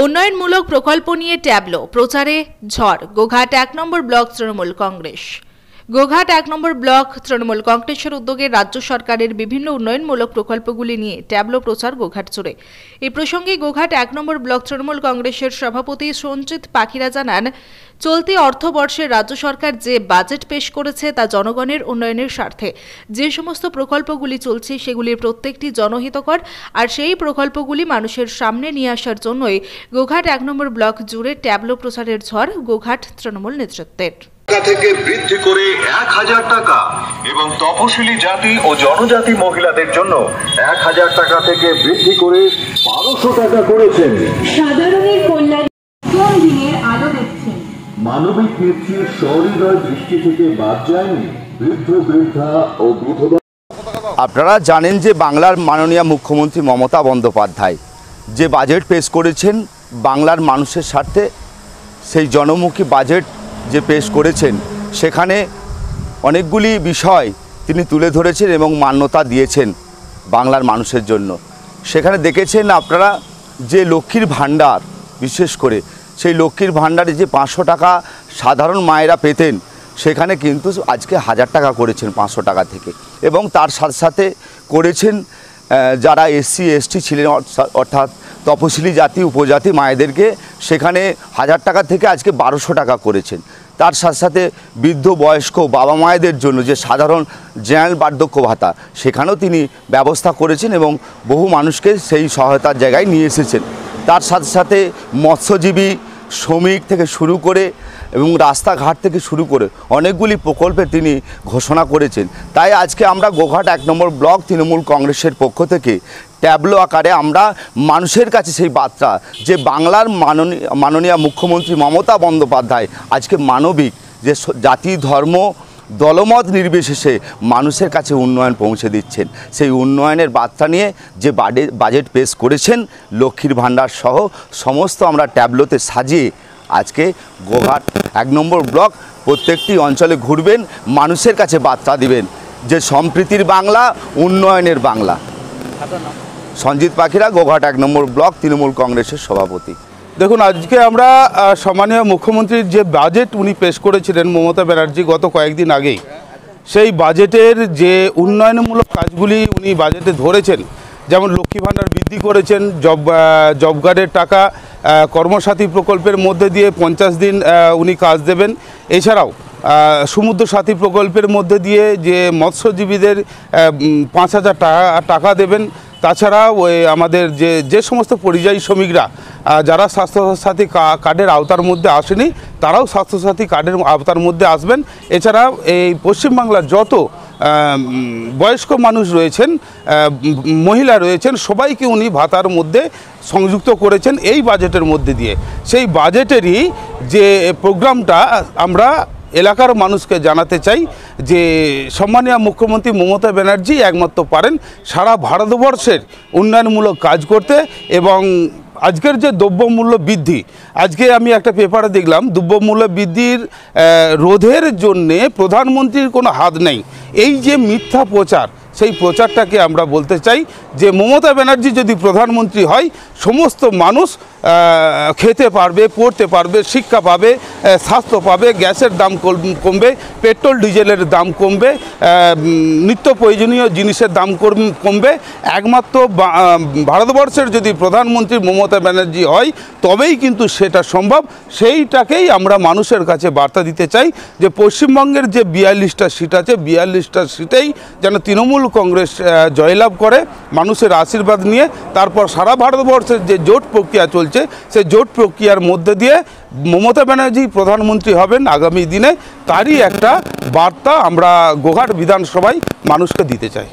উন্নয়নমূলক প্রকল্প নিয়ে ট্যাবলো প্রচারে ঝড় গোঘাট ১ নম্বর ব্লক তৃণমূল কংগ্রেস। গোঘাট ১ নম্বর ব্লক তৃণমূল কংগ্রেসের উদ্যোগে রাজ্য সরকারের বিভিন্ন উন্নয়নমূলক প্রকল্পগুলি নিয়ে ট্যাবলো প্রচার গোঘাট জুড়ে। এই প্রসঙ্গে গোঘাট ১ নম্বর ব্লক তৃণমূল কংগ্রেসের সভাপতি সঞ্জিত পাখিরা জানান, চলতি অর্থবর্ষে রাজ্য সরকার যে বাজেট পেশ করেছে তা জনগণের উন্নয়নের স্বার্থে। যে সমস্ত প্রকল্পগুলি চলছে সেগুলির প্রত্যেকটি জনহিতকর, আর সেই প্রকল্পগুলি মানুষের সামনে নিয়ে আসার জন্যই গোঘাট ১ নম্বর ব্লক জুড়ে ট্যাবলো প্রচারের ঝড় গোঘাট তৃণমূল নেতৃত্বের। থেকে বৃদ্ধি করে ১,০০০ টাকা এবং তপশিলি জাতি ও জনজাতি মহিলাদের জন্য ১,০০০ টাকা থেকে বৃদ্ধি করে ১২০০ টাকা করেছেন। সাধারণের কল্যাণে কোন দিনের আলো দেখছেন। মানবিক নেত্রীর সহৃদয় দৃষ্টি থেকে বাদ যায়নি বৃদ্ধ বৃদ্ধা ও বিধবা। আপনারা জানেন যে বাংলার মাননীয় মুখ্যমন্ত্রী মমতা বন্দ্যোপাধ্যায় যে বাজেট পেশ করেছেন বাংলার মানুষের স্বার্থে, সেই জনমুখী বাজেট যে পেশ করেছেন সেখানে অনেকগুলি বিষয় তিনি তুলে ধরেছেন এবং মান্যতা দিয়েছেন বাংলার মানুষের জন্য। সেখানে দেখেছেন আপনারা যে লক্ষ্মীর ভাণ্ডার, বিশেষ করে সেই লক্ষ্মীর ভাণ্ডারে যে ৫০০ টাকা সাধারণ মায়েরা পেতেন সেখানে কিন্তু আজকে ১,০০০ টাকা করেছেন ৫০০ টাকা থেকে, এবং তার সাথে সাথে করেছেন যারা SC ST ছিলেন অর্থাৎ তপশিলি জাতি উপজাতি মায়েদেরকে সেখানে ১,০০০ টাকা থেকে আজকে ১২০০ টাকা করেছেন। তার সাথে সাথে বৃদ্ধ বয়স্ক বাবা মায়েদের জন্য যে সাধারণ জেনারেল বার্ধক্য ভাতা সেখানেও তিনি ব্যবস্থা করেছেন এবং বহু মানুষকে সেই সহায়তার জায়গায় নিয়ে এসেছেন। তার সাথে সাথে মৎস্যজীবী শ্রমিক থেকে শুরু করে এবং রাস্তাঘাট থেকে শুরু করে অনেকগুলি প্রকল্পে তিনি ঘোষণা করেছেন। তাই আজকে আমরা গোঘাট ১ নম্বর ব্লক তৃণমূল কংগ্রেসের পক্ষ থেকে ট্যাবলো আকারে আমরা মানুষের কাছে সেই বার্তা যে বাংলার মাননীয় মুখ্যমন্ত্রী মমতা বন্দ্যোপাধ্যায় আজকে মানবিক, যে জাতি ধর্ম দলমত নির্বিশেষে মানুষের কাছে উন্নয়ন পৌঁছে দিচ্ছেন, সেই উন্নয়নের বার্তা নিয়ে যে বাজেট পেশ করেছেন লক্ষ্মীর ভাণ্ডার সহ সমস্ত আমরা ট্যাবলোতে সাজিয়ে আজকে গোঘাট ১ নম্বর ব্লক প্রত্যেকটি অঞ্চলে ঘুরবেন, মানুষের কাছে বার্তা দিবেন যে সম্প্রীতির বাংলা, উন্নয়নের বাংলা। সঞ্জিত পাখিরা, গোঘাট ১ নম্বর ব্লক তৃণমূল কংগ্রেসের সভাপতি। দেখুন, আজকে আমরা সম্মানীয় মুখ্যমন্ত্রীর যে বাজেট উনি পেশ করেছিলেন মমতা ব্যানার্জি গত কয়েকদিন আগেই, সেই বাজেটের যে উন্নয়নমূলক কাজগুলি উনি বাজেটে ধরেছেন, যেমন লক্ষ্মী ভাণ্ডার বৃদ্ধি করেছেন, জব কার্ডের টাকা কর্মসাথী প্রকল্পের মধ্যে দিয়ে ৫০ দিন উনি কাজ দেবেন। এছাড়াও সমুদ্র সাথী প্রকল্পের মধ্যে দিয়ে যে মৎস্যজীবীদের ৫,০০০ টাকা দেবেন। তাছাড়া ওই আমাদের যে সমস্ত পরিযায়ী শ্রমিকরা যারা স্বাস্থ্যসাথী কার্ডের আওতার মধ্যে আসেনি তারাও স্বাস্থ্যসাথী কার্ডের আওতার মধ্যে আসবেন। এছাড়া এই পশ্চিমবাংলার যত বয়স্ক মানুষ রয়েছেন, মহিলা রয়েছেন, সবাইকে উনি ভাতার মধ্যে সংযুক্ত করেছেন এই বাজেটের মধ্যে দিয়ে। সেই বাজেটেরই যে প্রোগ্রামটা আমরা এলাকার মানুষকে জানাতে চাই যে সম্মানীয় মুখ্যমন্ত্রী মমতা ব্যানার্জি একমাত্র পারেন সারা ভারতবর্ষের উন্নয়নমূলক কাজ করতে। এবং আজকের যে দ্রব্যমূল্য বৃদ্ধি, আজকে আমি একটা পেপারে দেখলাম দ্রব্যমূল্য বৃদ্ধির রোধের জন্যে প্রধানমন্ত্রীর কোনো হাত নেই। এই যে মিথ্যা প্রচার, সেই প্রচারটাকে আমরা বলতে চাই যে মমতা ব্যানার্জি যদি প্রধানমন্ত্রী হয় সমস্ত মানুষ খেতে পারবে, পড়তে পারবে, শিক্ষা পাবে, স্বাস্থ্য পাবে, গ্যাসের দাম কমবে, পেট্রোল ডিজেলের দাম কমবে, নিত্য প্রয়োজনীয় জিনিসের দাম কমবে। একমাত্র ভারতবর্ষের যদি প্রধানমন্ত্রী মমতা ব্যানার্জি হয় তবেই কিন্তু সেটা সম্ভব। সেইটাকেই আমরা মানুষের কাছে বার্তা দিতে চাই যে পশ্চিমবঙ্গের যে ৪২টা সিট আছে ৪২টা সিটেই যেন তৃণমূল কংগ্রেস জয়লাভ করে মানুষের আশীর্বাদ নিয়ে। তারপর সারা ভারতবর্ষের যে জোট প্রক্রিয়া চলছে সেই জোট প্রক্রিয়ার মধ্যে দিয়ে মমতা ব্যানার্জি প্রধানমন্ত্রী হবেন আগামী দিনে, তারই একটা বার্তা আমরা গোঘাট বিধানসভায় মানুষকে দিতে চাই।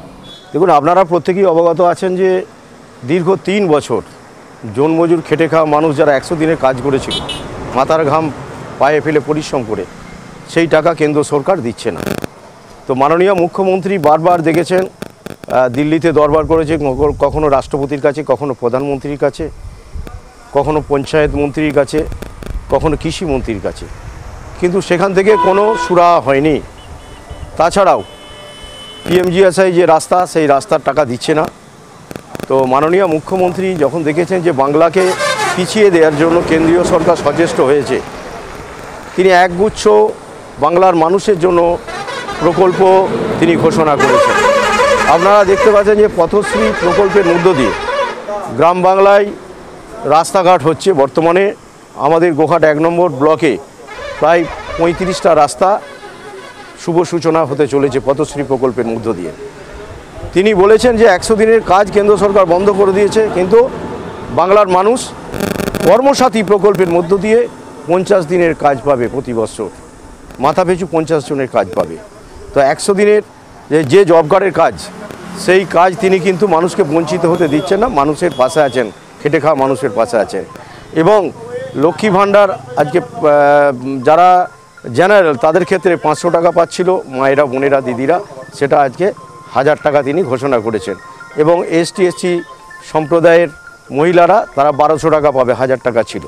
দেখুন, আপনারা প্রত্যেকেই অবগত আছেন যে দীর্ঘ ৩ বছর জনমজুর খেটে খাওয়া মানুষ যারা ১০০ দিনের কাজ করেছিল, মাথার ঘাম পায়ে ফেলে পরিশ্রম করে, সেই টাকা কেন্দ্র সরকার দিচ্ছে না। তো মাননীয় মুখ্যমন্ত্রী বারবার দেখেছেন দিল্লিতে দরবার করেছে, কখনো রাষ্ট্রপতির কাছে, কখনো প্রধানমন্ত্রীর কাছে, কখনো পঞ্চায়েত মন্ত্রীর কাছে, কখনো কৃষি মন্ত্রীর কাছে, কিন্তু সেখান থেকে কোনো সুরা হয়নি। তাছাড়াও PMGSI যে রাস্তা, সেই রাস্তার টাকা দিচ্ছে না। তো মাননীয় মুখ্যমন্ত্রী যখন দেখেছেন যে বাংলাকে পিছিয়ে দেওয়ার জন্য কেন্দ্রীয় সরকার সচেষ্ট হয়েছে। তিনি একগুচ্ছ বাংলার মানুষের জন্য প্রকল্প তিনি ঘোষণা করেছেন। আপনারা দেখতে পাচ্ছেন যে পথশ্রী প্রকল্পের মধ্য দিয়ে গ্রাম বাংলায় রাস্তাঘাট হচ্ছে। বর্তমানে আমাদের গোঘাট 1 নম্বর ব্লকে প্রায় 35টা রাস্তা শুভ সূচনা হতে চলেছে পথশ্রী প্রকল্পের মধ্য দিয়ে। তিনি বলেছেন যে 100 দিনের কাজ কেন্দ্র সরকার বন্ধ করে দিয়েছে, কিন্তু বাংলার মানুষ কর্মসাথী প্রকল্পের মধ্য দিয়ে 50 দিনের কাজ পাবে। প্রতি বছর মাথাপিছু 50 জনের কাজ পাবে। তো 100 দিনের যে জব কার্ডের কাজ, সেই কাজ তিনি কিন্তু মানুষকে বঞ্চিত হতে দিচ্ছেন না, মানুষের পাশে আছেন, খেটে খাওয়া মানুষের পাশে আছেন। এবং লক্ষ্মী ভাণ্ডার আজকে যারা জেনারেল তাদের ক্ষেত্রে 500 টাকা পাচ্ছিল মায়েরা, বোনেরা, দিদিরা, সেটা আজকে 1000 টাকা তিনি ঘোষণা করেছেন। এবং এসটি এসসি সম্প্রদায়ের মহিলারা তারা 1200 টাকা পাবে, 1000 টাকা ছিল।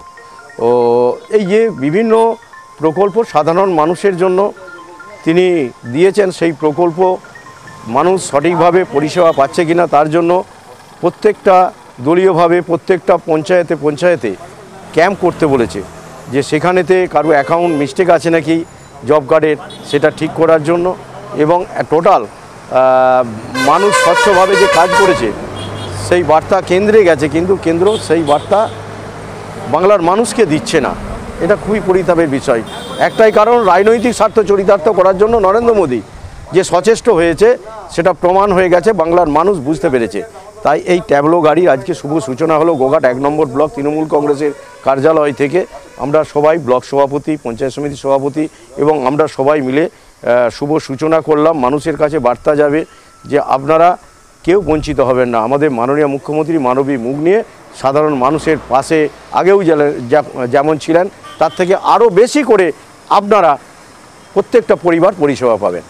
ও এই যে বিভিন্ন প্রকল্প সাধারণ মানুষের জন্য তিনি দিয়েছেন, সেই প্রকল্প মানুষ সঠিকভাবে পরিষেবা পাচ্ছে কিনা তার জন্য প্রত্যেকটা দলীয়ভাবে প্রত্যেকটা পঞ্চায়েতে ক্যাম্প করতে বলেছে, যে সেখানেতে কারো অ্যাকাউন্ট মিস্টেক আছে নাকি জব কার্ডের সেটা ঠিক করার জন্য। এবং টোটাল মানুষ স্বচ্ছভাবে যে কাজ করেছে সেই বার্তা কেন্দ্রে গেছে, কিন্তু কেন্দ্র সেই বার্তা বাংলার মানুষকে দিচ্ছে না। এটা খুবই পরিতাপের বিষয়। একটাই কারণ, রাজনৈতিক স্বার্থ চরিতার্থ করার জন্য নরেন্দ্র মোদী যে সচেষ্ট হয়েছে সেটা প্রমাণ হয়ে গেছে, বাংলার মানুষ বুঝতে পেরেছে। তাই এই ট্যাবলো গাড়ি আজকে শুভ সূচনা হলো গোঘাট 1 নম্বর ব্লক তৃণমূল কংগ্রেসের কার্যালয় থেকে। আমরা সবাই ব্লক সভাপতি, পঞ্চায়েত সমিতি সভাপতি এবং আমরা সবাই মিলে শুভ সূচনা করলাম। মানুষের কাছে বার্তা যাবে যে আপনারা কেউ বঞ্চিত হবেন না। আমাদের মাননীয় মুখ্যমন্ত্রী মানবিক মুখ নিয়ে সাধারণ মানুষের পাশে আগেও যেমন ছিলেন তার থেকে আরও বেশি করে আপনারা প্রত্যেকটা পরিবার পরিষেবা পাবেন।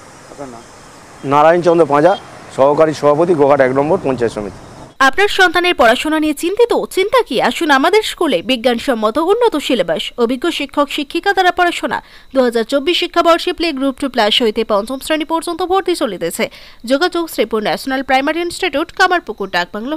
নারায়ণচন্দ্র পাঁজা, সহকারী সভাপতি, গোঘাট 1 নম্বর পঞ্চায়েত সমিতি। আপনার সন্তানের পড়াশোনা নিয়ে চিন্তিত? চিন্তা কি? আসুন আমাদের স্কুলে বিজ্ঞানসম্মত উন্নত সিলেবাস, অভিজ্ঞ শিক্ষক শিক্ষিকা দ্বারা পড়াশোনা। 2024 শিক্ষাবর্ষে প্লে গ্রুপ 2+ হইতে 5ম শ্রেণী পর্যন্ত ভর্তি চলিতেছে। যোগাযোগ Sripur national primary institute, Kamarpukur, ডাকবাংলো।